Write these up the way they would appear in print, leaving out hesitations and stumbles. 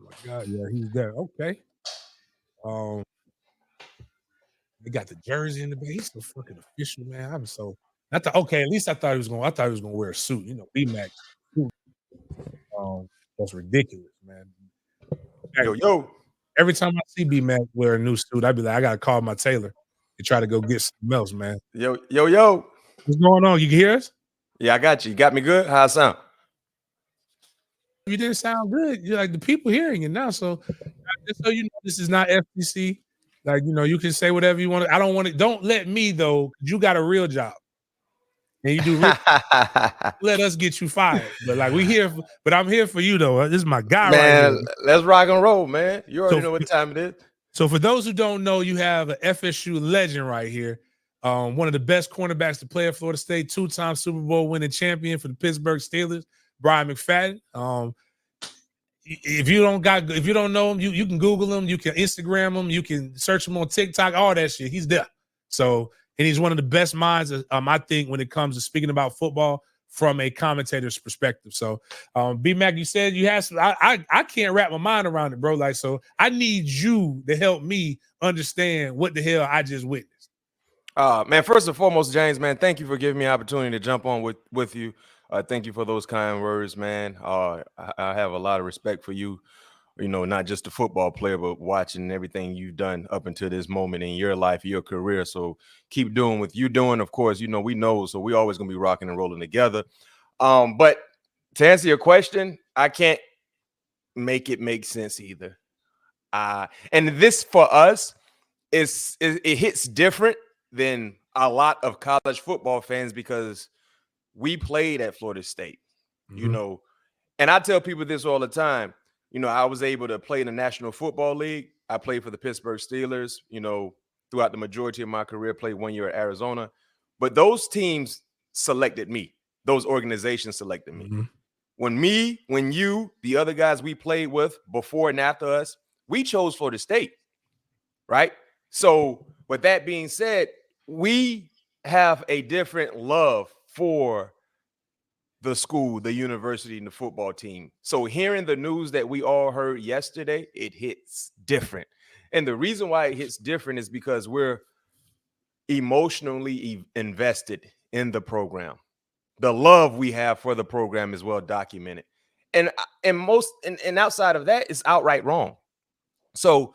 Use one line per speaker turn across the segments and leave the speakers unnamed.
my God, yeah, he's there. Okay. Um, they got the jersey in the back. He's so fucking official, man. I'm so. I thought, okay, at least I thought he was going. I thought he was going to wear a suit. You know, BMac suit. That's ridiculous, man.
Yo, yo.
Every time I see BMac wear a new suit, I'd be like, I gotta call my tailor and try to go get something else, man.
Yo, yo, yo.
What's going on? You can hear us?
Yeah, I got you. You got me good? How I sound?
You didn't sound good. You're like the people hearing you now. So just so you know, this is not FCC. Like, you know, you can say whatever you want. I don't want to. Don't let me though. You got a real job, and you do. Let us get you fired. But like we here. But I'm here for you though. This is my guy right here.
Let's rock and roll, man. You already know what time it is.
So for those who don't know, you have an FSU legend right here. One of the best cornerbacks to play at Florida State, 2-time Super Bowl winning champion for the Pittsburgh Steelers, Brian McFadden. If you don't know him, you can Google him, you can Instagram him, you can search him on TikTok, all that shit. He's there. So, and he's one of the best minds, I think, when it comes to speaking about football from a commentator's perspective. So, BMac, you said you have some. I can't wrap my mind around it, bro. Like, so I need you to help me understand what the hell I just witnessed.
Man, first and foremost, James, man, thank you for giving me an opportunity to jump on with you. Thank you for those kind words, man. I have a lot of respect for you, you know, not just a football player, but watching everything you've done up until this moment in your life, your career. So keep doing what you're doing. Of course, you know, we know, so we always going to be rocking and rolling together. But to answer your question, I can't make it make sense either. And this for us it hits different than a lot of college football fans because we played at Florida State, you know, and I tell people this all the time. You know, I was able to play in the National Football League. I played for the Pittsburgh Steelers, you know, throughout the majority of my career, played 1 year at Arizona. But those teams selected me. Those organizations selected me. When you, the other guys we played with before and after us, we chose Florida State, right? So with that being said, we have a different love for the school, the university, and the football team. So hearing the news that we all heard yesterday, it hits different. And the reason why it hits different is because we're emotionally invested in the program. The love we have for the program is well documented. And outside of that, it's outright wrong. So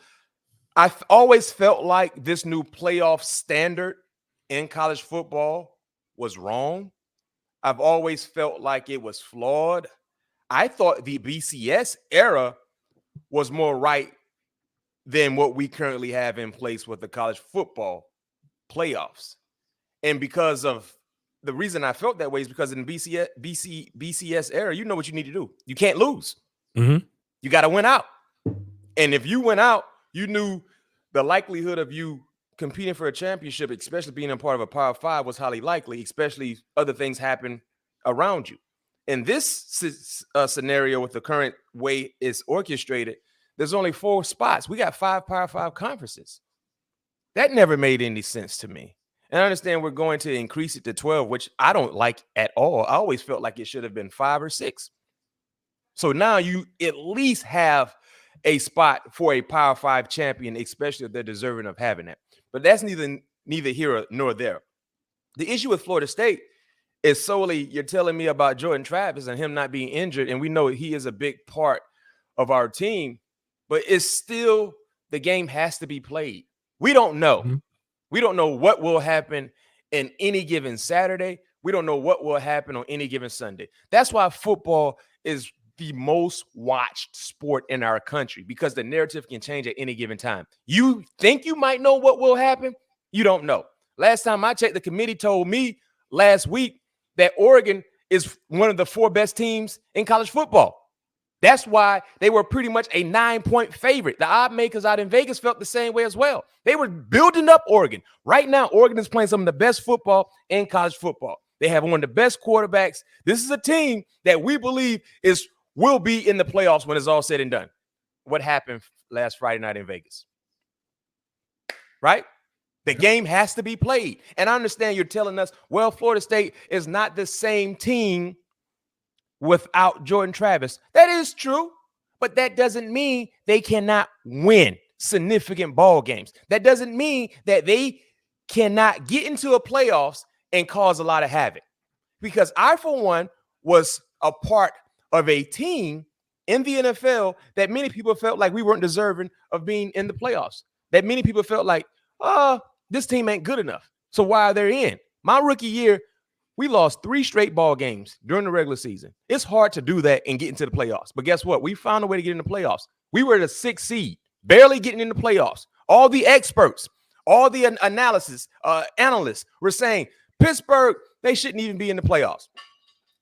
I've always felt like this new playoff standard in college football was wrong. I've always felt like it was flawed. I thought the BCS era was more right than what we currently have in place with the college football playoffs. And because of the reason I felt that way is because in the BCS era, you know what you need to do. You can't lose. You got to win out. And if you went out, you knew the likelihood of you competing for a championship, especially being a part of a Power 5, was highly likely, especially other things happen around you. In this scenario, with the current way it's orchestrated, there's only 4 spots. We got 5 Power 5 conferences. That never made any sense to me. And I understand we're going to increase it to 12, which I don't like at all. I always felt like it should have been 5 or 6. So now you at least have a spot for a Power 5 champion, especially if they're deserving of having it. But that's neither here nor there. The issue with Florida State is solely you're telling me about Jordan Travis and him not being injured, and we know he is a big part of our team, but it's still the game has to be played. We don't know. We don't know what will happen in any given Saturday. We don't know what will happen on any given Sunday. That's why football is the most watched sport in our country, because the narrative can change at any given time. You think you might know what will happen? You don't know. Last time I checked, the committee told me last week that Oregon is one of the 4 best teams in college football. That's why they were pretty much a 9-point favorite. The odd makers out in Vegas felt the same way as well. They were building up Oregon. Right now, Oregon is playing some of the best football in college football. They have one of the best quarterbacks. This is a team that we believe will be in the playoffs when it's all said and done. What happened last Friday night in Vegas? Right? The game has to be played. And I understand you're telling us, well, Florida State is not the same team without Jordan Travis. That is true. But that doesn't mean they cannot win significant ball games. That doesn't mean that they cannot get into a playoffs and cause a lot of havoc. Because I, for one, was a part of a team in the NFL that many people felt like we weren't deserving of being in the playoffs. That many people felt like, this team ain't good enough. So why are they in? My rookie year, we lost 3 straight ball games during the regular season. It's hard to do that and get into the playoffs. But guess what? We found a way to get in the playoffs. We were the 6th seed, barely getting in the playoffs. All the experts, all the analysts were saying, Pittsburgh, they shouldn't even be in the playoffs.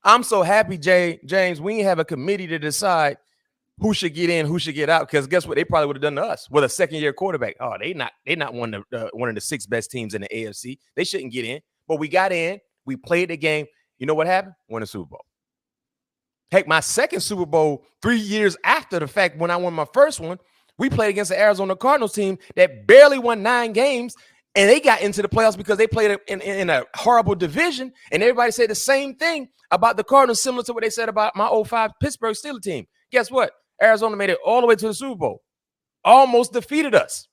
I'm so happy, James, we have a committee to decide who should get in, who should get out. Because guess what? They probably would have done to us with a second-year quarterback. Oh, they're not one of the 6 best teams in the AFC. They shouldn't get in. But we got in. We played the game. You know what happened? Won a Super Bowl. Heck, my second Super Bowl 3 years after the fact, when I won my first one, we played against the Arizona Cardinals team that barely won 9 games. And they got into the playoffs because they played in a horrible division. And everybody said the same thing about the Cardinals, similar to what they said about my 05 Pittsburgh Steelers team. Guess what? Arizona made it all the way to the Super Bowl. Almost defeated us.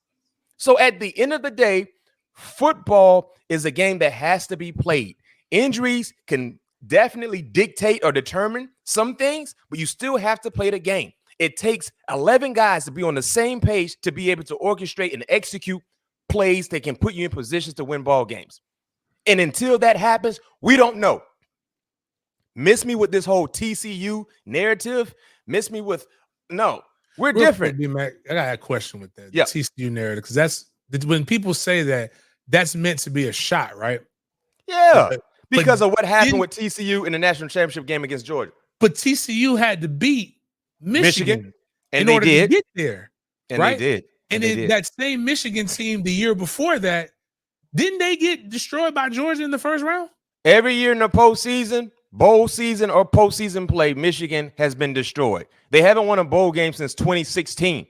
So at the end of the day, football is a game that has to be played. Injuries can definitely dictate or determine some things, but you still have to play the game. It takes 11 guys to be on the same page to be able to orchestrate and execute plays that can put you in positions to win ball games. And until that happens, we don't know. Miss me with this whole TCU narrative. Miss me with, no, we're different.
BMac, I got a question with that.
Yeah.
The TCU narrative, because that's when people say that, that's meant to be a shot, right?
Yeah, because of what happened with TCU in the national championship game against Georgia.
But TCU had to beat Michigan
and
in order to get there.
And
right?
they did.
And then that same Michigan team the year before that, didn't they get destroyed by Georgia in the first round?
Every year in the postseason, bowl season or postseason play, Michigan has been destroyed. They haven't won a bowl game since 2016.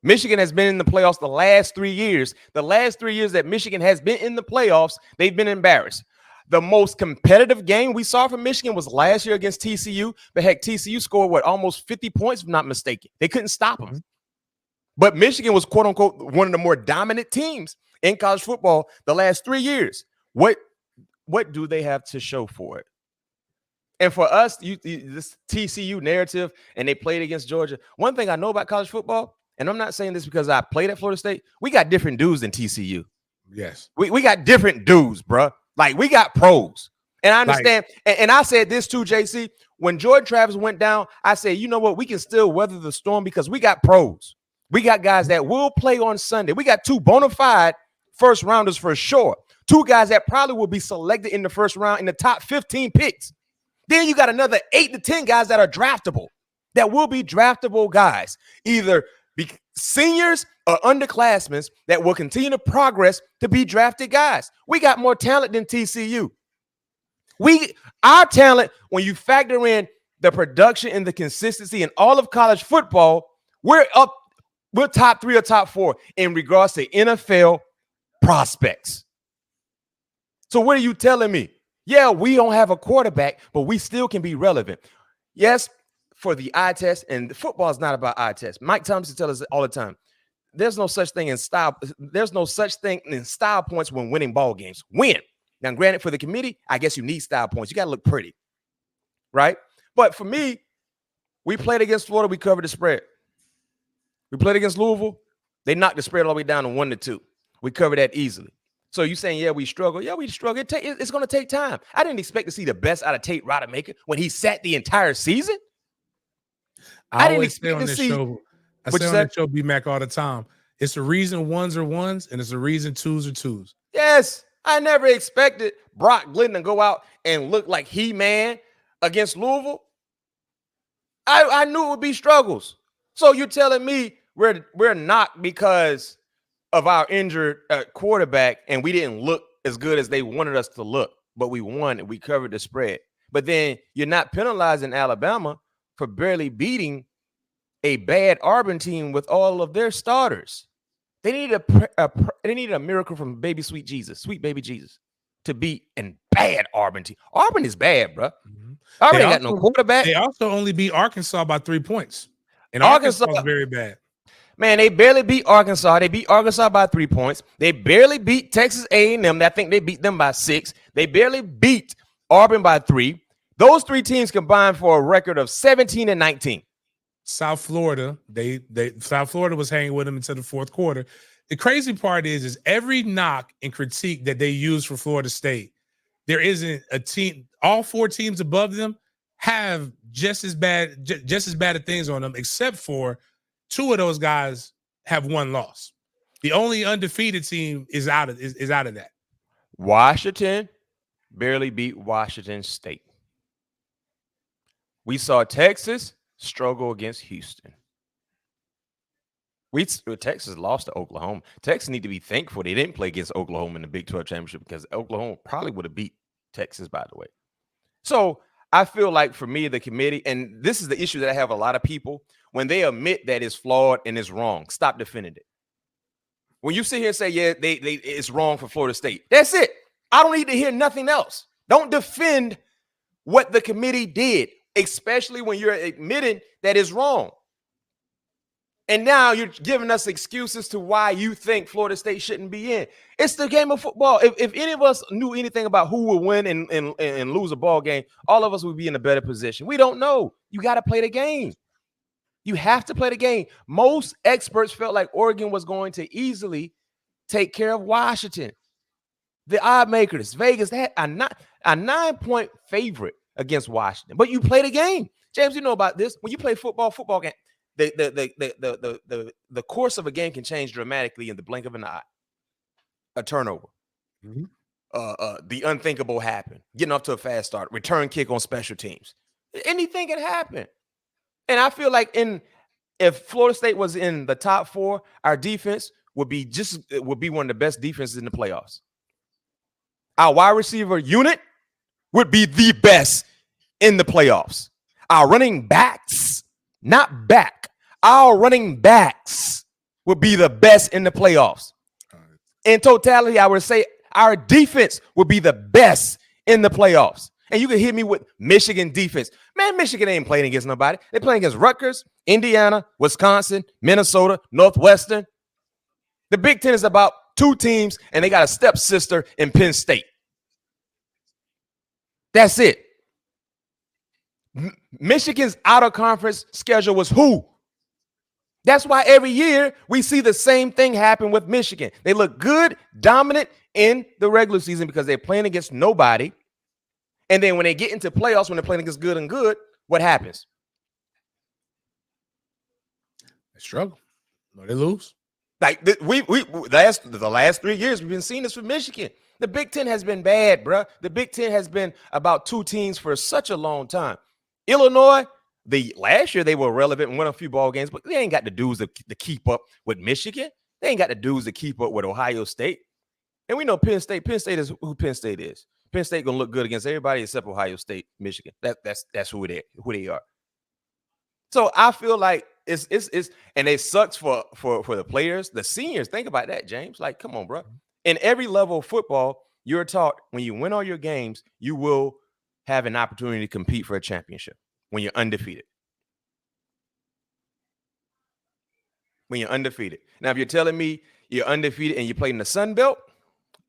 Michigan has been in the playoffs the last 3 years. The last 3 years that Michigan has been in the playoffs, they've been embarrassed. The most competitive game we saw from Michigan was last year against TCU. But heck, TCU scored, almost 50 points, if I'm not mistaken. They couldn't stop them. But Michigan was, quote unquote, one of the more dominant teams in college football the last 3 years. What do they have to show for it? And for us, this TCU narrative, and they played against Georgia. One thing I know about college football, and I'm not saying this because I played at Florida State, we got different dudes than TCU.
Yes.
We got different dudes, bro. Like, we got pros. And I understand. And I said this too, JC. When Jordan Travis went down, I said, you know what? We can still weather the storm because we got pros. We got guys that will play on Sunday. We got 2 bona fide first rounders for sure. 2 guys that probably will be selected in the first round in the top 15 picks. Then you got another 8 to 10 guys that are draftable, that will be draftable guys, either be seniors or underclassmen that will continue to progress to be drafted guys. We got more talent than TCU. Our talent, when you factor in the production and the consistency in all of college football, we're top 3 or top 4 in regards to NFL prospects. So what are you telling me? Yeah, we don't have a quarterback, but we still can be relevant. Yes, for the eye test, and football is not about eye test. Mike Thompson tells us all the time, there's no such thing in style. There's no such thing in style points when winning ball games. Win. Now, granted, for the committee, I guess you need style points. You got to look pretty, right? But for me, we played against Florida. We covered the spread. We played against Louisville. They knocked the spread all the way down to 1-2. We covered that easily. So you saying, yeah, we struggle. Yeah, we struggle. It's going to take time. I didn't expect to see the best out of Tate Rodemaker when he sat the entire season. I didn't expect to see.
I say on that show, BMac, all the time. It's the reason 1s are 1s, and it's the reason 2s are 2s.
Yes, I never expected Brock Glenn to go out and look like He-Man against Louisville. I knew it would be struggles. So you're telling me we're knocked because of our injured quarterback, and we didn't look as good as they wanted us to look, but we won and we covered the spread. But then you're not penalizing Alabama for barely beating a bad Auburn team with all of their starters. They needed a miracle from sweet baby Jesus, to beat a bad Auburn team. Auburn is bad, bro. Auburn ain't got no quarterback.
They also only beat Arkansas by 3 points. And Arkansas is very bad.
Man, they barely beat Arkansas. They beat Arkansas by 3 points. They barely beat Texas A&M. I think they beat them by 6. They barely beat Auburn by 3. Those 3 teams combined for a record of 17-19.
South Florida, South Florida was hanging with them until the fourth quarter. The crazy part is every knock and critique that they use for Florida State, there isn't a team. All 4 teams above them have just as bad of things on them, except for 2 of those guys have 1 loss. The only undefeated team is out of that.
Washington barely beat Washington State. We saw Texas struggle against Houston. Texas lost to Oklahoma. Texas need to be thankful they didn't play against Oklahoma in the Big 12 championship, because Oklahoma probably would have beat Texas, by the way. So I feel like, for me, the committee, and this is the issue that I have with a lot of people, when they admit that it's flawed and it's wrong, stop defending it. When you sit here and say, yeah, it's wrong for Florida State, that's it. I don't need to hear nothing else. Don't defend what the committee did, especially when you're admitting that it's wrong. And now you're giving us excuses to why you think Florida State shouldn't be in. It's the game of football. If any of us knew anything about who would win and lose a ball game, all of us would be in a better position. We don't know. You got to play the game. You have to play the game. Most experts felt like Oregon was going to easily take care of Washington. The odd makers, Vegas, they had a 9-point favorite against Washington. But you play the game. James, you know about this. When you play football game, the course of a game can change dramatically in the blink of an eye. A turnover.
Mm-hmm.
The unthinkable happened. Getting off to a fast start. Return kick on special teams. Anything can happen. And I feel like if Florida State was in the top 4, our defense would be one of the best defenses in the playoffs. Our wide receiver unit would be the best in the playoffs. Our running backs, not back, our running backs would be the best in the playoffs. In totality, I would say our defense would be the best in the playoffs. And you can hit me with Michigan defense. Man, Michigan ain't playing against nobody. They're playing against Rutgers, Indiana, Wisconsin, Minnesota, Northwestern. The Big Ten is about 2 teams, and they got a stepsister in Penn State. That's it. Michigan's out-of-conference schedule was who? That's why every year we see the same thing happen with Michigan. They look good, dominant in the regular season because they're playing against nobody. And then when they get into playoffs, when they're playing against good and good, what happens?
They struggle. No, they lose.
Like the last 3 years, we've been seeing this with Michigan. The Big Ten has been bad, bro. The Big Ten has been about 2 teams for such a long time. Illinois, last year they were relevant and won a few ball games, but they ain't got the dudes to keep up with Michigan. They ain't got the dudes to keep up with Ohio State. And we know Penn State. Penn State is who Penn State is. Penn State gonna look good against everybody except Ohio State, Michigan. That's who they are. So I feel like it's and it sucks for the players, the seniors. Think about that, James. Like, come on, bro. In every level of football, you're taught when you win all your games, you will have an opportunity to compete for a championship when you're undefeated. When you're undefeated. Now, if you're telling me you're undefeated and you play in the Sun Belt,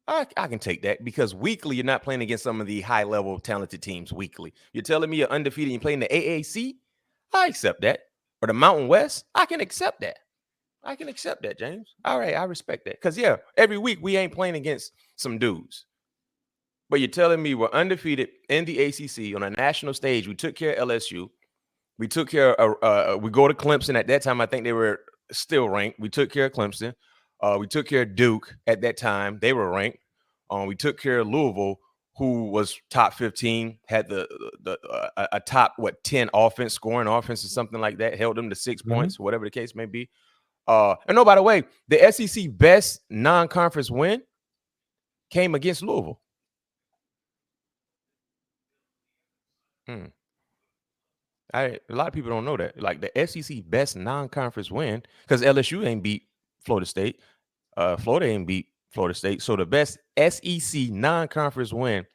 I can take that, because weekly you're not playing against some of the high-level talented teams weekly. You're telling me you're undefeated and you play in the AAC? I accept that. Or the Mountain West? I can accept that. I can accept that, James. All right, I respect that. Because, yeah, every week we ain't playing against some dudes. But you're telling me we're undefeated in the ACC on a national stage. We took care of LSU. We took care of we go to Clemson. At that time, I think they were still ranked. We took care of Clemson. We took care of Duke at that time. They were ranked. We took care of Louisville, who was top 15, had a top 10 scoring offense or something like that, held them to 6 points, whatever the case may be. And no, by the way, the SEC best non-conference win came against Louisville. A lot of people don't know that. Like, the SEC best non-conference win, because LSU ain't beat Florida State. Florida ain't beat Florida State. So the best SEC non-conference win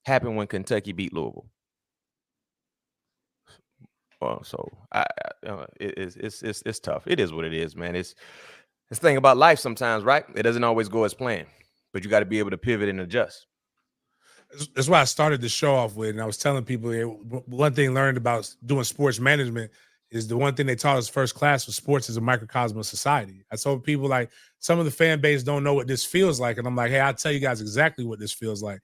happened when Kentucky beat Louisville. So it's tough. It is what it is, man. It's the thing about life sometimes, right? It doesn't always go as planned, but you got to be able to pivot and adjust.
That's why I started the show off with, and I was telling people one thing learned about doing sports management is the one thing they taught us first class was sports is a microcosm of society. I told people like some of the fan base don't know what this feels like, and I'm like, hey, I'll tell you guys exactly what this feels like.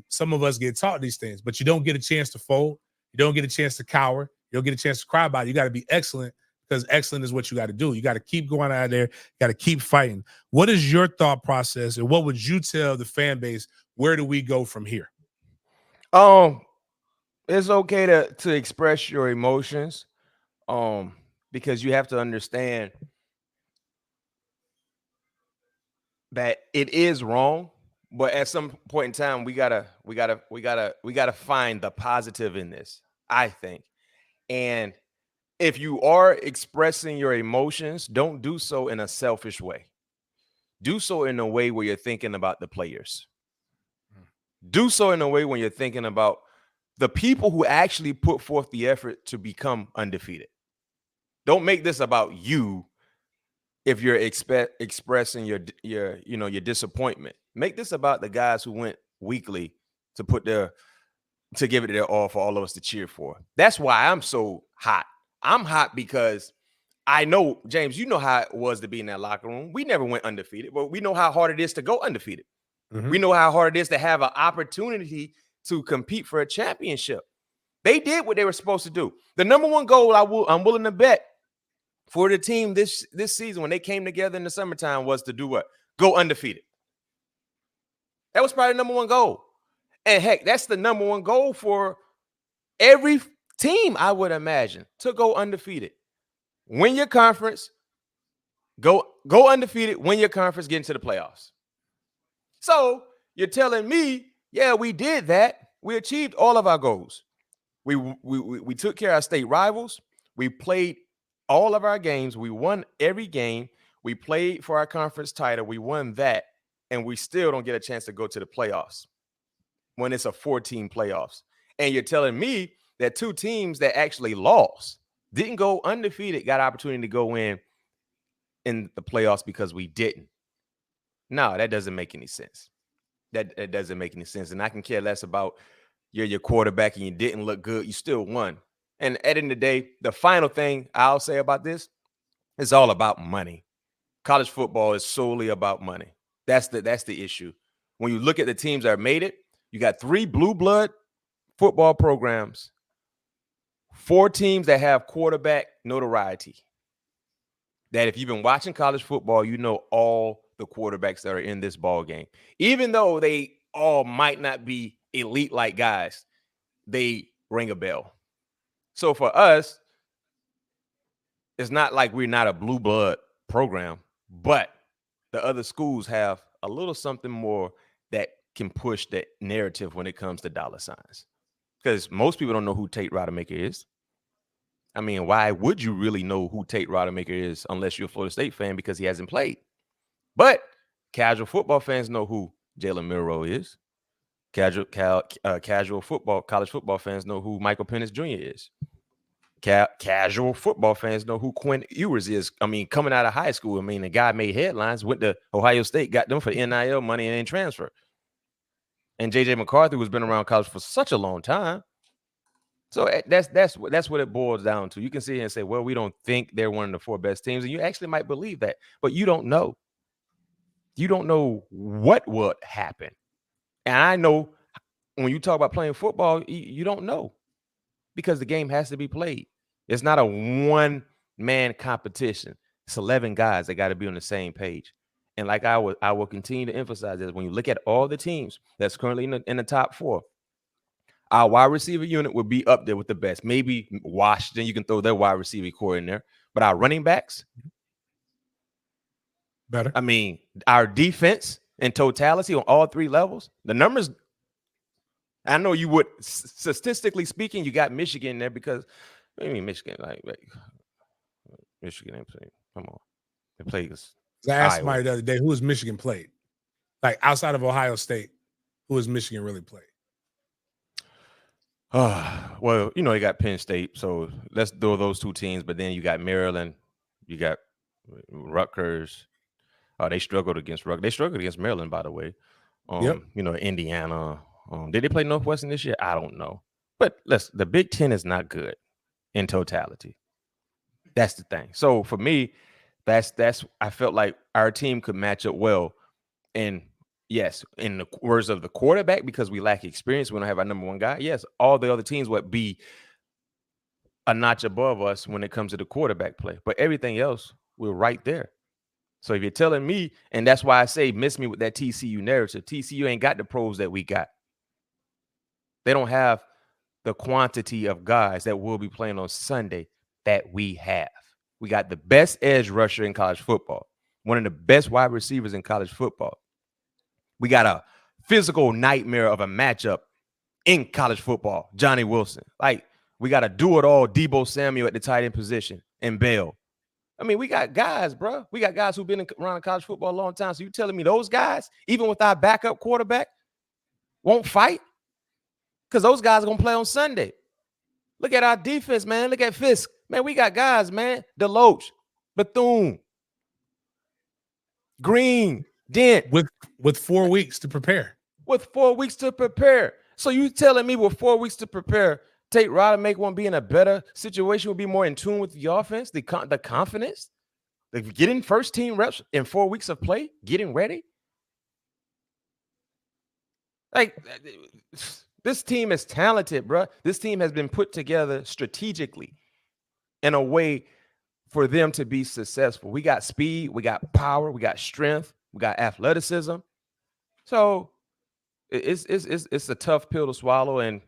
Some of us get taught these things, but you don't get a chance to fold. You don't get a chance to cower. You don't get a chance to cry about it. You got to be excellent because excellent is what you got to do. You got to keep going out there. You got to keep fighting. What is your thought process, and what would you tell the fan base? Where do we go from here?
It's okay to express your emotions, because you have to understand that it is wrong, but at some point in time, we gotta find the positive in this, I think. And if you are expressing your emotions, don't do so in a selfish way. Do so in a way where you're thinking about the players. Do so in a way when you're thinking about the people who actually put forth the effort to become undefeated. Don't make this about you if you're expressing your disappointment. Make this about the guys who went weekly to give it their all for all of us to cheer for. That's why I'm so hot. I'm hot because I know, James, you know how it was to be in that locker room. We never went undefeated, but we know how hard it is to go undefeated. Mm-hmm. We know how hard it is to have an opportunity to compete for a championship. They did what they were supposed to do. The number one goal I'm willing to bet for the team this season when they came together in the summertime was to do what? Go undefeated. That was probably the number one goal. And heck, that's the number one goal for every team, I would imagine, to go undefeated. Win your conference, go undefeated, win your conference, get into the playoffs. So you're telling me, yeah, we did that. We achieved all of our goals. We took care of our state rivals. We played all of our games. We won every game. We played for our conference title. We won that. And we still don't get a chance to go to the playoffs when it's a 4-team playoffs. And you're telling me that 2 teams that actually lost, didn't go undefeated, got opportunity to go in the playoffs because we didn't. No, that doesn't make any sense. That doesn't make any sense. And I can care less about you're your quarterback and you didn't look good. You still won. And at the end of the day, the final thing I'll say about this is all about money. College football is solely about money. That's the issue. When you look at the teams that made it, you got 3 blue blood football programs, 4 teams that have quarterback notoriety. That if you've been watching college football, you know all the quarterbacks that are in this ball game. Even though they all might not be elite-like guys, they ring a bell. So for us, it's not like we're not a blue blood program, but the other schools have a little something more that can push that narrative when it comes to dollar signs. Because most people don't know who Tate Rodemaker is. I mean, why would you really know who Tate Rodemaker is unless you're a Florida State fan because he hasn't played? But casual football fans know who Jalen Milroe is. Casual football, college football fans know who Michael Penix Jr. is. Casual football fans know who Quinn Ewers is. I mean, coming out of high school, I mean, the guy made headlines, went to Ohio State, got them for NIL money and then transfer. And J.J. McCarthy, who's been around college for such a long time. So that's what it boils down to. You can sit here and say, well, we don't think they're one of the 4 best teams. And you actually might believe that, but you don't know. You don't know what would happen. And I know when you talk about playing football, you don't know because the game has to be played. It's not a one-man competition. It's 11 guys that got to be on the same page. And like I will continue to emphasize this. When you look at all the teams that's currently in the top 4, our wide receiver unit would be up there with the best. Maybe Washington, you can throw their wide receiver core in there. But our running backs,
better.
I mean, our defense in totality on all 3 levels, the numbers, I know you would, statistically speaking, you got Michigan there because, I mean, Michigan, like Michigan ain't playing. Come on. They play against
I asked somebody the other day, who has Michigan played? Like outside of Ohio State, who has Michigan really played?
Well, you got Penn State, so let's throw those two teams. But then you got Maryland, you got Rutgers. They struggled against Rutgers. They struggled against Maryland, by the way.
Yep.
Indiana. Did they play Northwestern this year? I don't know. But the Big Ten is not good in totality. That's the thing. So for me, that's I felt like our team could match up well. And yes, in the words of the quarterback, because we lack experience, we don't have our number one guy. Yes, all the other teams would be a notch above us when it comes to the quarterback play. But everything else, we're right there. So if you're telling me, and that's why I say miss me with that TCU narrative. TCU ain't got the pros that we got. They don't have the quantity of guys that will be playing on Sunday that we have. We got the best edge rusher in college football, one of the best wide receivers in college football. We got a physical nightmare of a matchup in college football, Johnny Wilson. Like, we got to do it all, Debo Samuel at the tight end position, and Bell. I mean, we got guys, bro. We got guys who've been around college football a long time. So you telling me those guys, even with our backup quarterback, won't fight? Because those guys are going to play on Sunday. Look at our defense, man. Look at Fisk. Man, we got guys, man. Deloach, Bethune, Green, Dent.
With 4 weeks to prepare.
With 4 weeks to prepare. So you telling me with 4 weeks to prepare, Tate Rodemaker be in a better situation, will be more in tune with the offense, the confidence, getting first team reps in 4 weeks of play, getting ready? Like, this team is talented, bro. This team has been put together strategically in a way for them to be successful. We got speed, we got power, we got strength, we got athleticism. So it's a tough pill to swallow. And,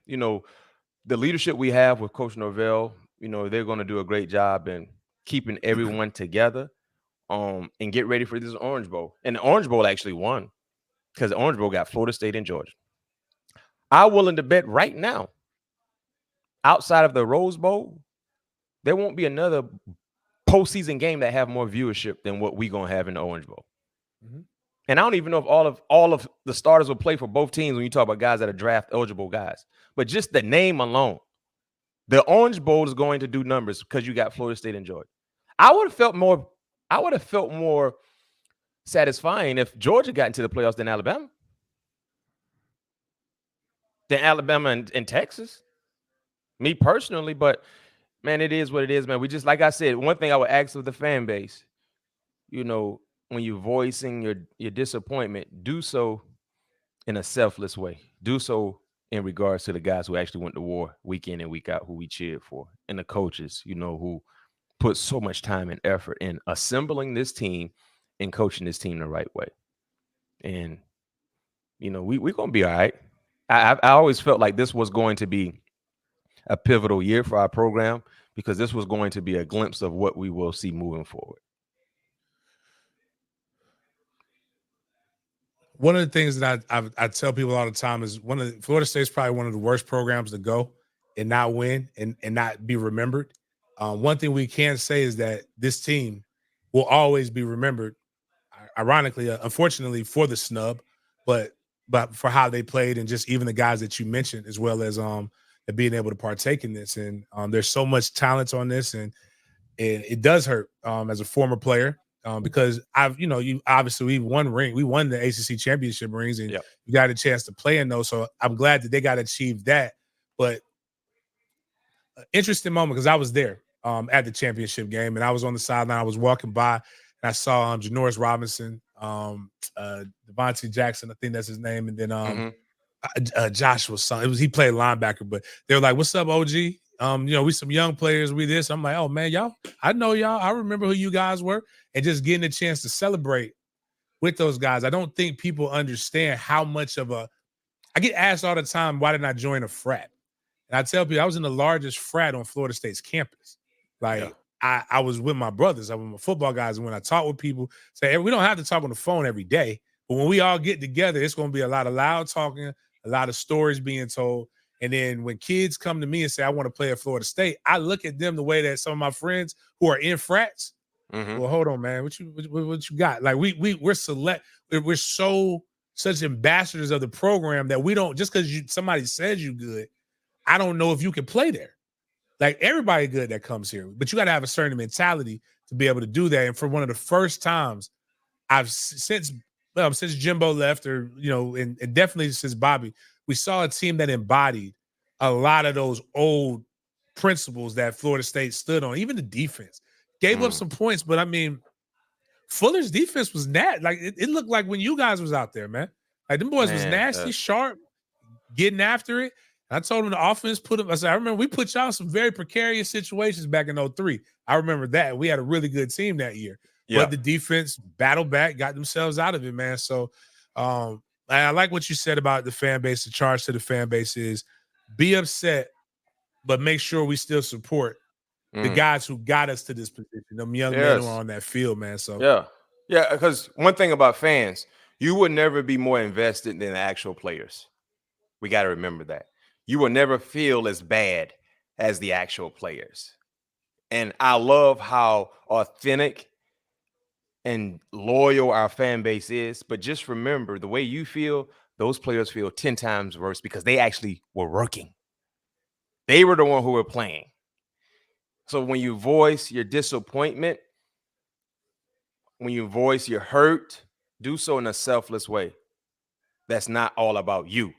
the leadership we have with Coach Norvell, they're going to do a great job in keeping everyone together and get ready for this Orange Bowl. And the Orange Bowl actually won because the Orange Bowl got Florida State and Georgia. I'm willing to bet right now, outside of the Rose Bowl, there won't be another postseason game that have more viewership than what we're going to have in the Orange Bowl. Mm-hmm. And I don't even know if all of the starters will play for both teams when you talk about guys that are draft eligible guys. But just the name alone, the Orange Bowl is going to do numbers because you got Florida State and Georgia. I would have felt more satisfying if Georgia got into the playoffs than Alabama. Than Alabama and Texas. Me personally, but man, it is what it is, man. We just, like I said, one thing I would ask of the fan base, when you're voicing your disappointment, do so in a selfless way. Do so in regards to the guys who actually went to war week in and week out, who we cheered for, and the coaches, who put so much time and effort in assembling this team and coaching this team the right way. And, we're going to be all right. I always felt like this was going to be a pivotal year for our program because this was going to be a glimpse of what we will see moving forward.
One of the things that I tell people all the time is Florida State's probably one of the worst programs to go and not win and not be remembered. One thing we can say is that this team will always be remembered, ironically, unfortunately, for the snub, but for how they played and just even the guys that you mentioned, as well as being able to partake in this. And there's so much talent on this, and it does hurt as a former player. Because we won the ACC championship rings, and you got a chance to play in those. So I'm glad that they got to achieve that. But interesting moment because I was there at the championship game, and I was on the sideline. I was walking by, and I saw Janoris Robinson, Devontae Jackson, I think that's his name, and then Joshua's son. He played linebacker, but they were like, "What's up, OG?" We some young players, we this. I'm like, oh man, y'all, I know y'all. I remember who you guys were. And just getting a chance to celebrate with those guys. I don't think people understand how much of I get asked all the time, why didn't I join a frat? And I tell people I was in the largest frat on Florida State's campus. I was with my brothers, I was with my football guys. And when I talk with people, say, we don't have to talk on the phone every day, but when we all get together, it's going to be a lot of loud talking, a lot of stories being told. And then when kids come to me and say, I want to play at Florida State, I look at them the way that some of my friends who are in frats, well, hold on, man, what you got? Like we're such ambassadors of the program that we don't, just because somebody says you good, I don't know if you can play there. Like everybody good that comes here, but you got to have a certain mentality to be able to do that. And for one of the first times I've since Jimbo left, or and definitely since Bobby, we saw a team that embodied a lot of those old principles that Florida State stood on. Even the defense gave up some points, but I mean, Fuller's defense was like it looked like when you guys was out there, man. Like them boys was nasty, sharp, getting after it. I told him the offense put him. I said, I remember we put y'all in some very precarious situations back in 03. I remember that. We had a really good team that year. Yeah. But the defense battled back, got themselves out of it, man. So I like what you said about the fan base. The charge to the fan base is be upset, but make sure we still support the guys who got us to this position. Them young men who are on that field, man. So
yeah, because one thing about fans, you would never be more invested than the actual players. We got to remember that. You will never feel as bad as the actual players. And I love how authentic and loyal our fan base is. But just remember, the way you feel, those players feel 10 times worse because they actually were working. They were the one who were playing. So when you voice your disappointment, when you voice your hurt, do so in a selfless way. That's not all about you.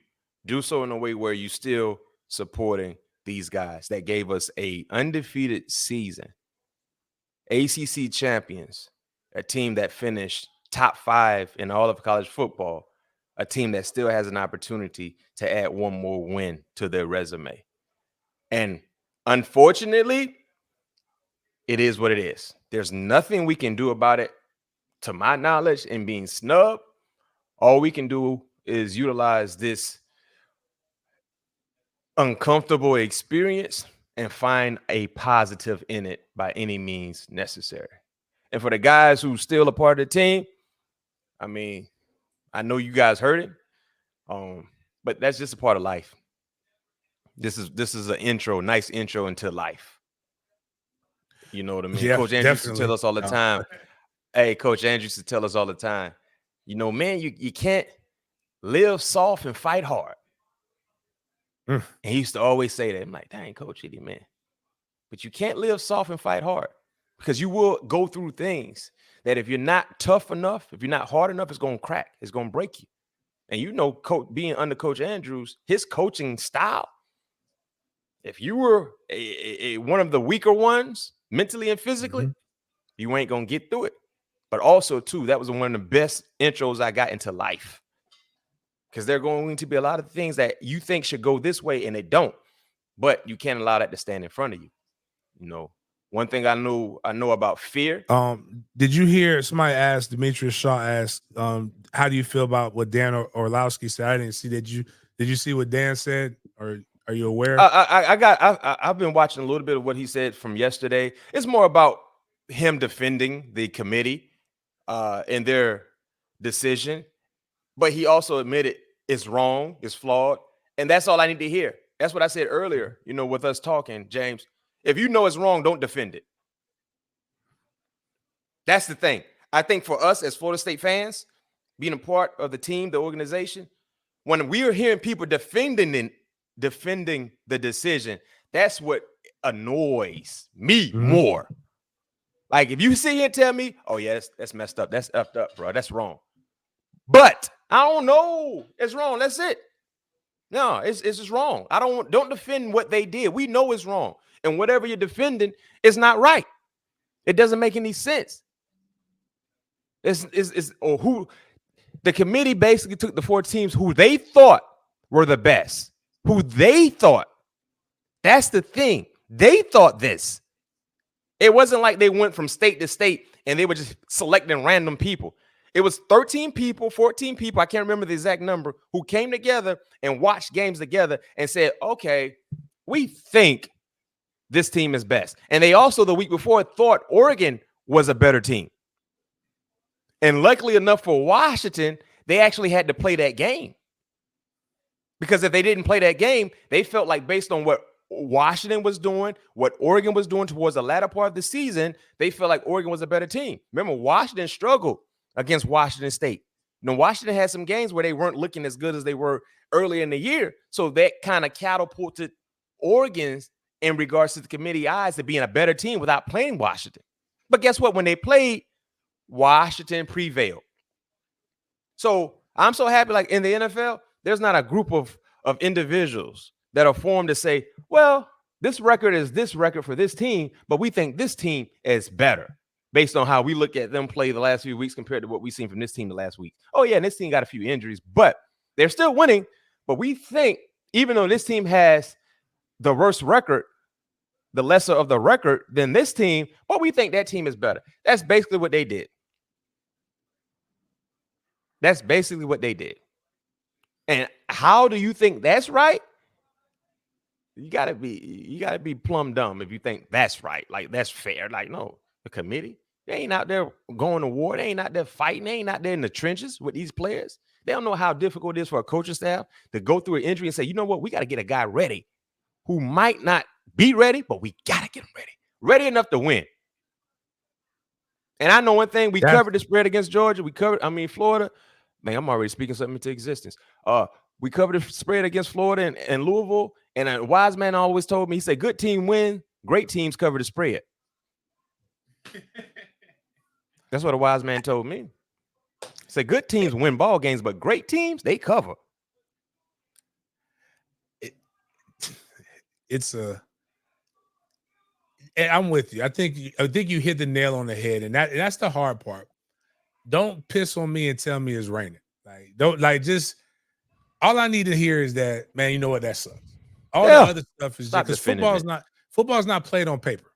Do so in a way where you still supporting these guys that gave us a undefeated season, ACC champions, a team that finished top 5 in all of college football, a team that still has an opportunity to add one more win to their resume. And unfortunately, it is what it is. There's nothing we can do about it, to my knowledge, in being snubbed. All we can do is utilize this uncomfortable experience and find a positive in it by any means necessary. And for the guys who still a part of the team, I mean, I know you guys heard it, but that's just a part of life. This is an intro, nice intro into life. You know what I mean?
Yeah,
Coach Andrews used to tell us all the time. Hey, Coach Andrews used to tell us all the time, man, you can't live soft and fight hard. And he used to always say that. I'm like, dang, Coach Eddie, man. But you can't live soft and fight hard, because you will go through things that if you're not tough enough, if you're not hard enough, it's going to crack. It's going to break you. And being under Coach Andrews, his coaching style, if you were one of the weaker ones mentally and physically, you ain't going to get through it. But also, too, that was one of the best intros I got into life. Because there are going to be a lot of things that you think should go this way and they don't. But you can't allow that to stand in front of you. One thing I know about fear.
Did you hear somebody ask, Demetrius Shaw asked, how do you feel about what Dan Orlowski said? I didn't see. Did you see what Dan said, or are you aware?
I've been watching a little bit of what he said from yesterday. It's more about him defending the committee and their decision. But he also admitted it's wrong, it's flawed. And that's all I need to hear. That's what I said earlier, with us talking, James. If you know it's wrong, don't defend it. That's the thing. I think for us as Florida State fans, being a part of the team, the organization, when we are hearing people defending the decision, that's what annoys me more. Like, if you sit here and tell me, oh, yeah, that's messed up. That's effed up, bro. That's wrong. But I don't know. It's wrong. That's it. No, it's just wrong. Don't defend what they did. We know it's wrong. And whatever you're defending is not right. It doesn't make any sense. The committee basically took the 4 teams who they thought were the best. Who they thought. That's the thing. They thought this. It wasn't like they went from state to state and they were just selecting random people. It was 13 people, 14 people, I can't remember the exact number, who came together and watched games together and said, okay, we think this team is best. And they also, the week before, thought Oregon was a better team. And luckily enough for Washington, they actually had to play that game. Because if they didn't play that game, they felt like based on what Washington was doing, what Oregon was doing towards the latter part of the season, they felt like Oregon was a better team. Remember, Washington struggled against Washington State. Washington had some games where they weren't looking as good as they were earlier in the year. So that kind of catapulted Oregon's in regards to the committee eyes to being a better team without playing Washington. But guess what? When they played, Washington prevailed. So I'm so happy, like in the NFL, there's not a group of individuals that are formed to say, well, this record is this record for this team, but we think this team is better based on how we look at them play the last few weeks compared to what we've seen from this team the last week. Oh, yeah, and this team got a few injuries, but they're still winning. But we think, even though this team has the worst record, the lesser of the record than this team, but we think that team is better. That's basically what they did. That's basically what they did. And how do you think that's right? You gotta be plumb dumb if you think that's right. Like, that's fair. Like, no, the committee, they ain't out there going to war. They ain't out there fighting. They ain't out there in the trenches with these players. They don't know how difficult it is for a coaching staff to go through an injury and say, you know what, we got to get a guy ready who might not be ready, but we got to get him ready. Ready enough to win. And I know one thing, we covered the spread against Georgia. Florida. Man, I'm already speaking something into existence. We covered the spread against Florida and Louisville. And a wise man always told me, he said, good team win, great teams cover the spread. That's what a wise man told me. He said, good teams win ball games, but great teams, they cover.
I'm with you. I think you hit the nail on the head, and that's the hard part. Don't piss on me and tell me it's raining. Just all I need to hear is that, man, you know what, that sucks. All the other stuff is just because football's not played on paper.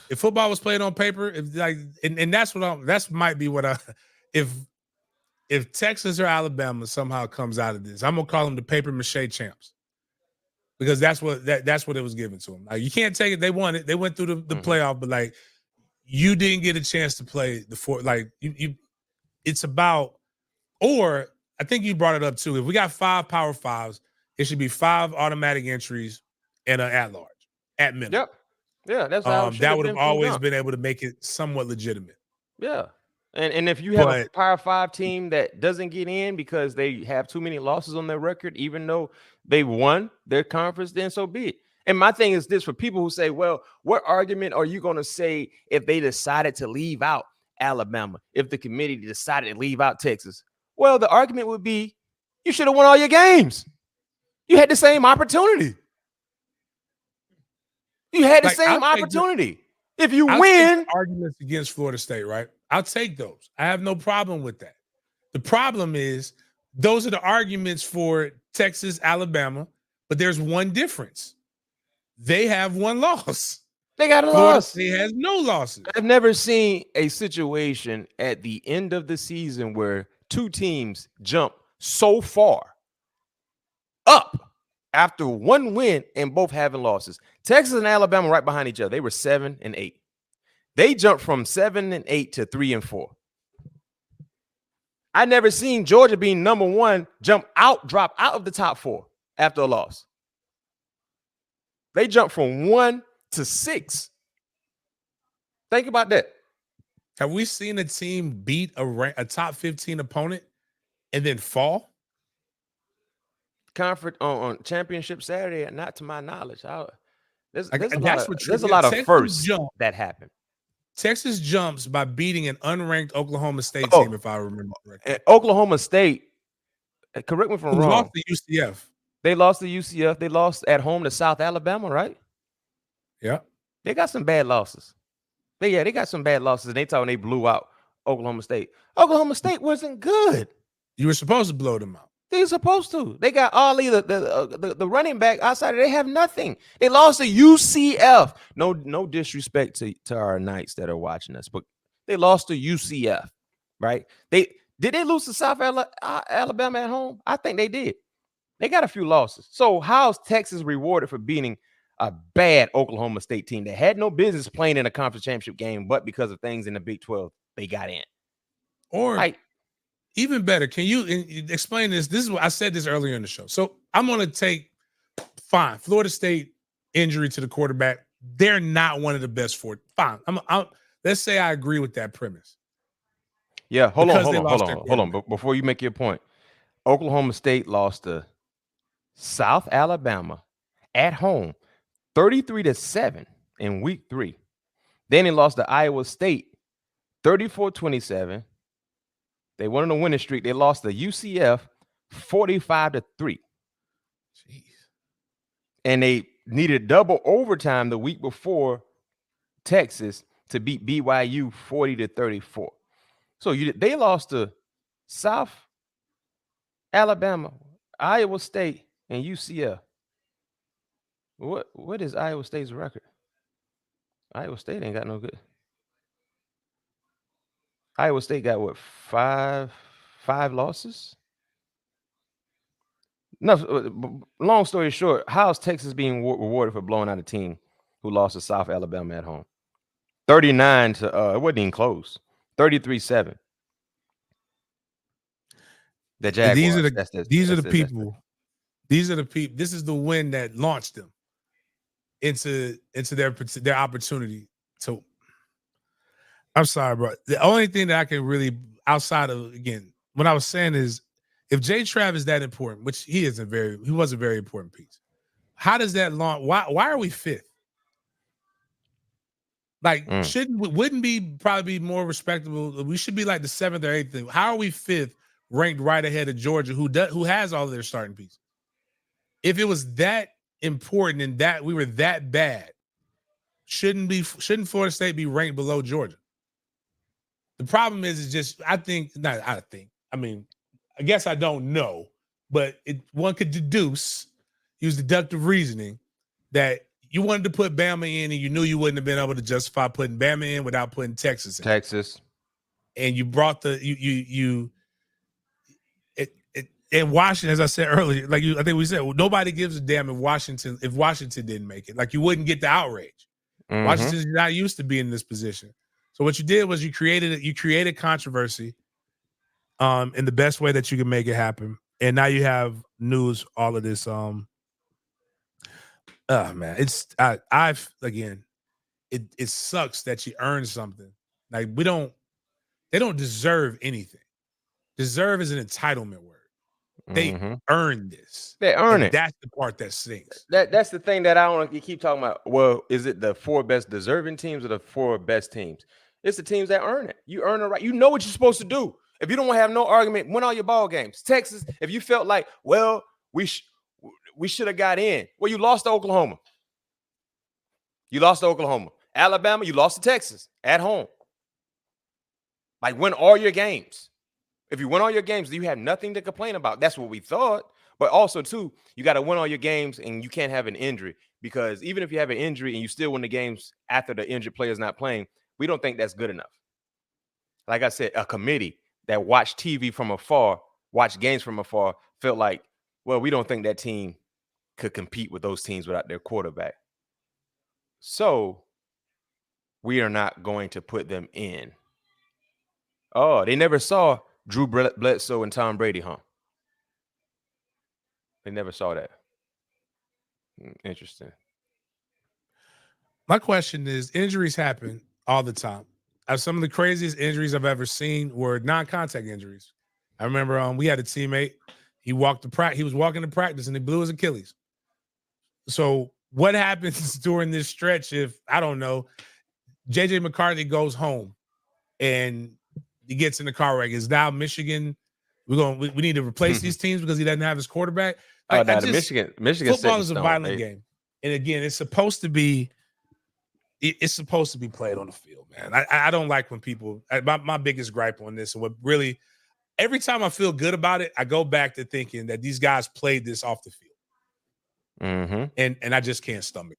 If football was played on paper, that's might be what if Texas or Alabama somehow comes out of this, I'm gonna call them the paper mache champs. Because that's what it was given to them. Like, you can't take it. They won it. They went through the playoff, but like, you didn't get a chance to play the four. Like, you it's about, or I think you brought it up too. If we got 5 Power Fives, it should be 5 automatic entries and an at-large at minimum.
Yep. Yeah, that's how
that would have always been able to make it somewhat legitimate.
Yeah. And if you have a Power 5 team that doesn't get in because they have too many losses on their record, even though they won their conference, then so be it. And my thing is this, for people who say, well, what argument are you going to say if they decided to leave out Alabama, if the committee decided to leave out Texas? Well, the argument would be, you should have won all your games. You had the same opportunity. You had the same opportunity. If you win,
arguments against Florida State, right? I'll take those. I have no problem with that. The problem is those are the arguments for Texas, Alabama, but there's one difference. They have one loss.
They got a loss.
He has no losses.
I've never seen a situation at the end of the season where two teams jump so far up after one win and both having losses. Texas and Alabama right behind each other. They were 7 and 8. They jumped from 7 and 8 to 3 and 4. I never seen Georgia being number 1 drop out of the top 4 after a loss. They jumped from 1 to 6. Think about that.
Have we seen a team beat a top 15 opponent and then fall?
Conference on championship Saturday, not to my knowledge. There's a lot of firsts that happen.
Texas jumps by beating an unranked Oklahoma State team, if I remember correctly.
Oklahoma State, correct me if I'm wrong.
Lost to UCF.
They lost to UCF. They lost at home to South Alabama, right?
Yeah.
They got some bad losses. They got some bad losses, and they blew out Oklahoma State. Oklahoma State wasn't good.
You were supposed to blow them out.
They were supposed to. They got Ollie, the running back outside. They have nothing. They lost to UCF. No disrespect to our Knights that are watching us, but they lost to UCF, right? Did they lose to South Alabama at home? I think they did. They got a few losses. So how's Texas rewarded for beating a bad Oklahoma State team that had no business playing in a conference championship game, but because of things in the Big 12, they got in?
Or even better, can you explain this? This is what I said this earlier in the show. So I'm going to take Florida State injury to the quarterback. They're not one of the best for it. Fine. Let's say I agree with that premise.
Yeah, hold on. Before you make your point, Oklahoma State lost to South Alabama at home, 33-7 in week 3. Then they lost to Iowa State, 34-27. They won on a winning streak. They lost to UCF, 45-3.
Jeez.
And they needed double overtime the week before Texas to beat BYU 40-34. So they lost to South Alabama, Iowa State, and UCF. What is Iowa State's record? Iowa State ain't got no good. Iowa State got what, five losses? No, long story short, how's Texas being rewarded for blowing out a team who lost to South Alabama at home? 39 to it wasn't even close. 33-7. The Jaguars.
These are the people. These are the people. This is the win that launched them into their opportunity. So I'm sorry, bro. The only thing that I can really, outside of, again, what I was saying is, if Jay Trav is that important, which he was a very important piece. How does that launch? Why are we 5th? Like, wouldn't be probably be more respectable? We should be like the 7th or 8th. How are we 5th, ranked right ahead of Georgia, who has all of their starting pieces? If it was that important and that we were that bad, shouldn't Florida State be ranked below Georgia? The problem is just I guess I don't know, but one could use deductive reasoning that you wanted to put Bama in and you knew you wouldn't have been able to justify putting Bama in without putting Texas in. And you brought in Washington, as I said earlier, I think we said, well, nobody gives a damn if Washington didn't make it. Like, you wouldn't get the outrage. Mm-hmm. Washington's not used to being in this position. So what you did was you created controversy in the best way that you can make it happen. And now you have news, all of this. Man, it sucks that you earned something. Like, they don't deserve anything. Deserve is an entitlement word. They earned this.
They earn it.
That's the part that stinks.
That's the thing that I don't want to keep talking about. Well, is it the 4 best deserving teams or the 4 best teams? It's the teams that earn it. You earn it right. You know what you're supposed to do. If you don't have no argument, win all your ball games. Texas, if you felt like, well, we should have got in. Well, you lost to Oklahoma. Alabama, you lost to Texas at home. Like, win all your games. If you win all your games, you have nothing to complain about. That's what we thought. But also, too, you got to win all your games and you can't have an injury, because even if you have an injury and you still win the games after the injured player is not playing, we don't think that's good enough. Like I said, a committee that watched TV from afar, watched games from afar, felt like, well, we don't think that team could compete with those teams without their quarterback. So we are not going to put them in. Oh, they never saw Drew Bledsoe and Tom Brady, huh? They never saw that. Interesting.
My question is, injuries happen all the time. Some of the craziest injuries I've ever seen were non-contact injuries. I remember we had a teammate. He was walking to practice and he blew his Achilles. So what happens during this stretch if, I don't know, JJ McCarthy goes home and he gets in the car wreck? Is now Michigan, we need to replace these teams because he doesn't have his quarterback? Like,
Michigan
football is a violent game. And again, it's supposed to be played on the field, man. I don't like when people, my biggest gripe on this, and what really, every time I feel good about it, I go back to thinking that these guys played this off the field. And I just can't stomach it.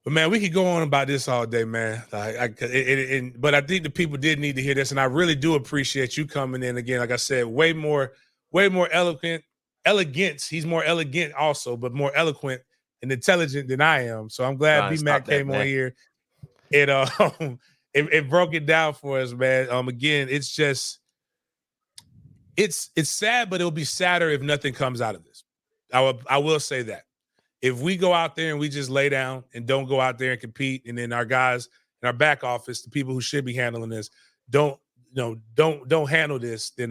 But man, we could go on about this all day, man. But I think the people did need to hear this, and I really do appreciate you coming in again. Like I said, way more elegance. He's more elegant also, but more eloquent and intelligent than I am. So I'm glad BMac came on here. It broke it down for us, man. Again, it's just it's sad, but it'll be sadder if nothing comes out of this. I will say that. If we go out there and we just lay down and don't go out there and compete, and then our guys in our back office, the people who should be handling this, don't handle this, then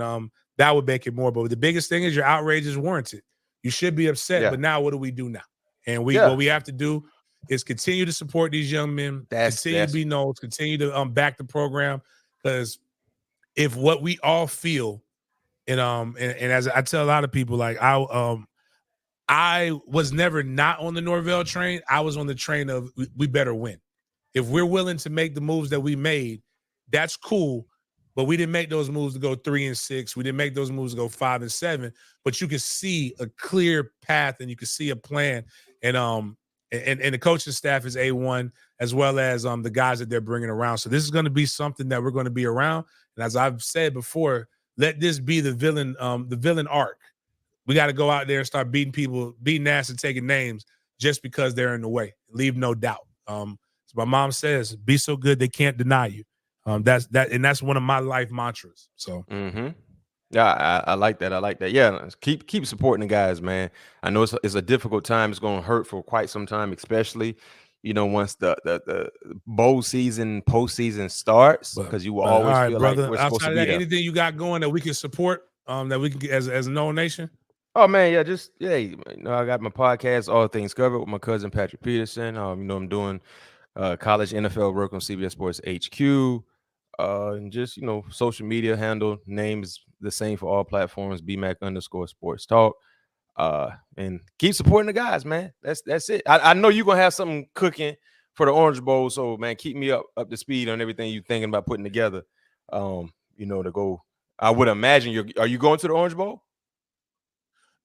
that would make it more. But the biggest thing is your outrage is warranted. You should be upset, but now what do we do now? And what we have to do is continue to support these young men, continue to be notes, continue to back the program, because if what we all feel, and as I tell a lot of people, like I was never not on the Norvell train. I was on the train of we better win. If we're willing to make the moves that we made, that's cool. But we didn't make those moves to go 3-6. We didn't make those moves to go 5-7. But you can see a clear path and you can see a plan. And the coaching staff is A1, as well as the guys that they're bringing around. So this is going to be something that we're going to be around. And as I've said before, let this be the villain arc. We got to go out there and start beating people, beating ass and taking names just because they're in the way. Leave no doubt. So my mom says, be so good they can't deny you. That's one of my life mantras. So
yeah, I like that. I like that. Yeah, keep supporting the guys, man. I know it's a difficult time. It's going to hurt for quite some time, especially once the bowl season, postseason starts, because you will always feel like we're supposed to be there.
Anything you got going that we can support, that we can as a Noel Nation?
Oh man, yeah, I got my podcast, All Things Covered, with my cousin Patrick Peterson. I'm doing college NFL work on CBS Sports HQ. And just social media handle name is the same for all platforms, BMac_sports talk. And keep supporting the guys, man. That's it. I know you're gonna have something cooking for the Orange Bowl, so man, keep me up to speed on everything you're thinking about putting together. To go. I would imagine are you going to the Orange Bowl?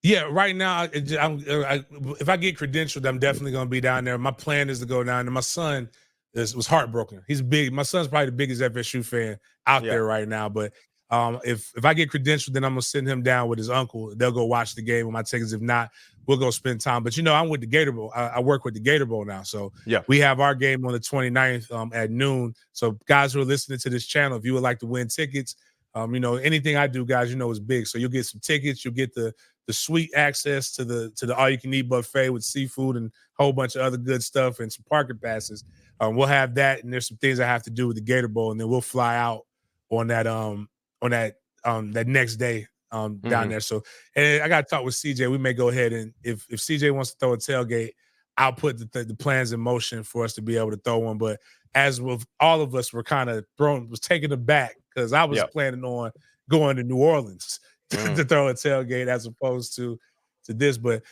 Yeah, right now, if I get credentialed, I'm definitely going to be down there. My plan is to go down there. My son was heartbroken. He's big. My son's probably the biggest FSU fan out there right now. But if I get credentialed, then I'm going to send him down with his uncle. They'll go watch the game with my tickets. If not, we'll go spend time. But, I'm with the Gator Bowl. I work with the Gator Bowl now. So we have our game on the 29th at noon. So guys who are listening to this channel, if you would like to win tickets, anything I do, guys, is big. So you'll get some tickets. You'll get the sweet access to the all-you-can-eat buffet with seafood and a whole bunch of other good stuff and some parking passes. We'll have that, and there's some things I have to do with the Gator Bowl, and then we'll fly out on that next day down there. So, and I got to talk with CJ. We may go ahead and if CJ wants to throw a tailgate, I'll put the plans in motion for us to be able to throw one. But as with all of us, we're kind of taken aback because I was planning on going to New Orleans to throw a tailgate as opposed to this. But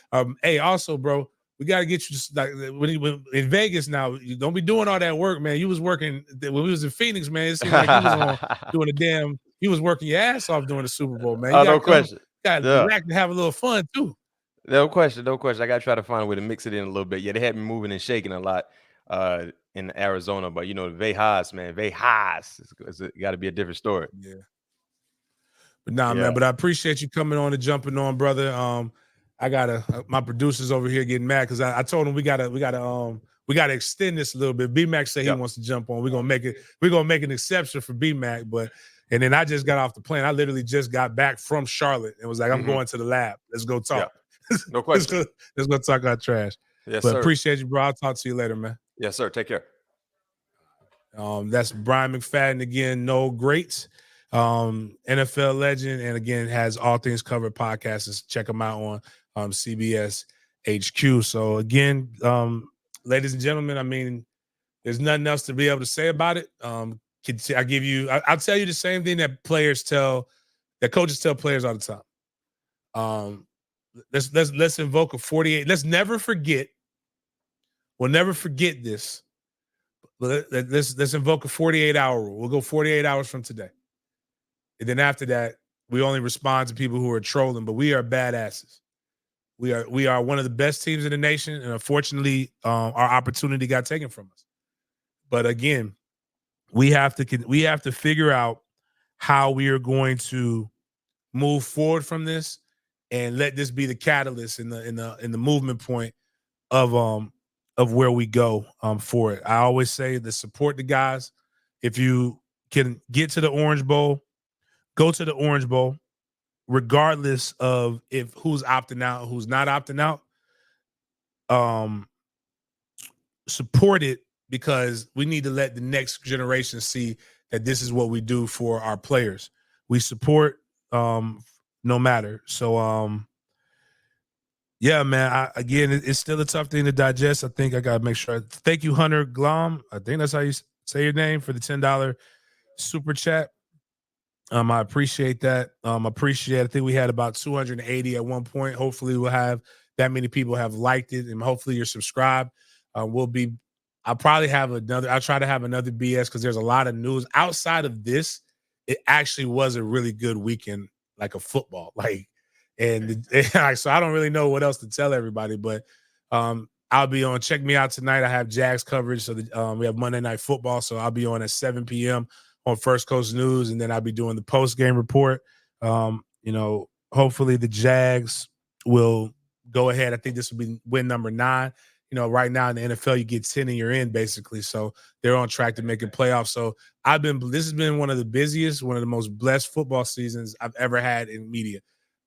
hey, also, bro, we got to get you like when in Vegas now. You don't be doing all that work, man. You was working when we was in Phoenix, man. It seemed like you was on you was working your ass off during the Super Bowl, man.
No question.
Got to relax and have a little fun too.
No question. I got to try to find a way to mix it in a little bit. Yeah, they had me moving and shaking a lot in Arizona, but Vegas, man, it's got to be a different story.
Yeah. But man, but I appreciate you coming on and jumping on, brother. I gotta my producers over here getting mad because I told them we gotta extend this a little bit. BMac said he wants to jump on. We're gonna make an exception for BMac, and then I just got off the plane. I literally just got back from Charlotte and was like, I'm going to the lab. Let's go talk.
Yeah. No question.
Let's go talk our trash.
Yes,
but
sir.
Appreciate you, bro. I'll talk to you later, man.
Yes, sir. Take care.
That's Brian McFadden again, no greats. NFL legend, and again has All Things Covered podcasts. Check them out on CBS HQ. So again, ladies and gentlemen, I mean, there's nothing else to be able to say about it. I'll tell you the same thing that coaches tell players all the time. Let's invoke a 48. Let's never forget. We'll never forget this. Let's invoke a 48-hour rule. We'll go 48 hours from today. And then after that, we only respond to people who are trolling, but we are badasses. We are one of the best teams in the nation, and unfortunately, our opportunity got taken from us. But again, we have to figure out how we are going to move forward from this and let this be the catalyst in the movement point of where we go for it. I always say to support the guys. If you can get to the Orange Bowl, go to the Orange Bowl, regardless of who's opting out, who's not opting out. Support it because we need to let the next generation see that this is what we do for our players. We support no matter. So Yeah, man. Again, it's still a tough thing to digest. I think I gotta make sure. Thank you, Hunter Glom. I think that's how you say your name, for the $10 super chat. I appreciate that. Appreciate. I think we had about 280 at one point. Hopefully, we'll have that many people have liked it, and hopefully you're subscribed. We'll be. I'll probably have another. I'll try to have another BS because there's a lot of news outside of this. It actually was a really good weekend, like a football, like, so I don't really know what else to tell everybody, but I'll be on. Check me out tonight. I have Jags coverage, so we have Monday Night Football, so I'll be on at 7 p.m. on First Coast News, and then I'll be doing the post game report. Hopefully the Jags will go ahead. I think this will be win number 9. Right now in the NFL, you get 10 and you're in, basically. So they're on track to make a playoff. So this has been one of the busiest, one of the most blessed football seasons I've ever had in media.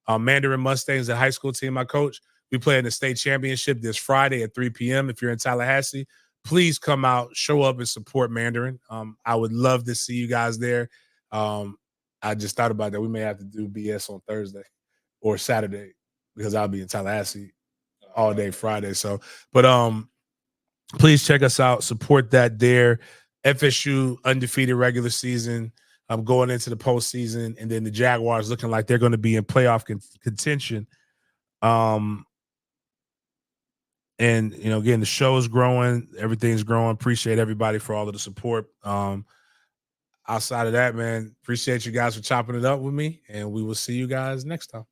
Mandarin Mustangs, the high school team I coach, we play in the state championship this Friday at 3 p.m. If you're in Tallahassee, please come out, show up and support Mandarin. I would love to see you guys there. I just thought about that. We may have to do BS on Thursday or Saturday because I'll be in Tallahassee all day Friday. So, but please check us out. Support that there. FSU undefeated regular season. I'm going into the postseason, and then the Jaguars looking like they're going to be in playoff contention. And again, the show is growing, everything's growing. Appreciate everybody for all of the support. Outside of that, man, appreciate you guys for chopping it up with me, and we will see you guys next time.